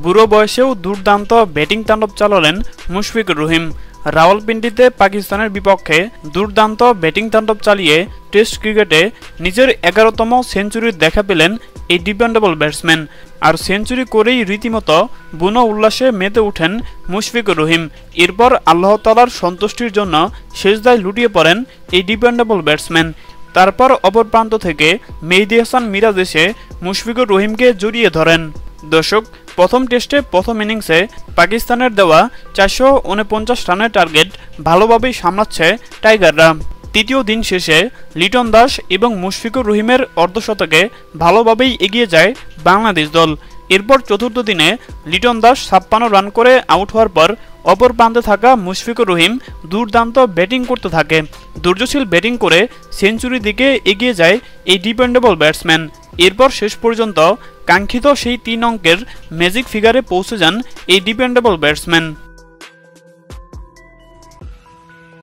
বুড়ো বয়সেও দুর্দান্ত ব্যাটিং তাণ্ডব চালালেন মুশফিকুর রহিম। রাওয়ালপিন্ডিতে পাকিস্তানের বিপক্ষে দুর্দান্ত ব্যাটিং তাণ্ডব চালিয়ে টেস্ট ক্রিকেটে নিজের 11তম সেঞ্চুরির দেখা পেলেন এই ডিপেন্ডেবল ব্যাটসম্যান। আর সেঞ্চুরি করেই রীতিমতো বুনো উল্লাসে মেতে ওঠেন মুশফিকুর রহিম। এরপর আল্লাহ তাআলার সন্তুষ্টির জন্য সেজদায় লুটিয়ে পড়েন এই ডিপেন্ডেবল ব্যাটসম্যান। তারপর অপর প্রান্ত থেকে মেহেদী হাসান মিরাজ এসে মুশফিকুর রহিমকে জড়িয়ে ধরেন। দর্শক, প্রথম টেস্টে প্রথম ইনিংসে পাকিস্তানের দেওয়া 449 রানের টার্গেট ভালোভাবেই সামলাচ্ছে টাইগাররা। তৃতীয় দিন শেষে লিটন দাস এবং মুশফিকুর রহিমের অর্ধশতকে ভালোভাবেই এগিয়ে যায় বাংলাদেশ দল। এরপর চতুর্থ দিনে লিটন দাস 56 রান করে আউট হওয়ার পর অপর প্রান্তে থাকা মুশফিকুর রহিম দুর্দান্ত ব্যাটিং করতে থাকে। ধৈর্যশীল ব্যাটিং করে সেঞ্চুরির দিকে এগিয়ে যায় এই ডিপেন্ডেবল ব্যাটসম্যান। এরপর শেষ পর্যন্ত কাঙ্ক্ষিত সেই 3 অঙ্কের ম্যাজিক ফিগারে পৌঁছে যান এই ডিপেন্ডেবল ব্যাটসম্যান।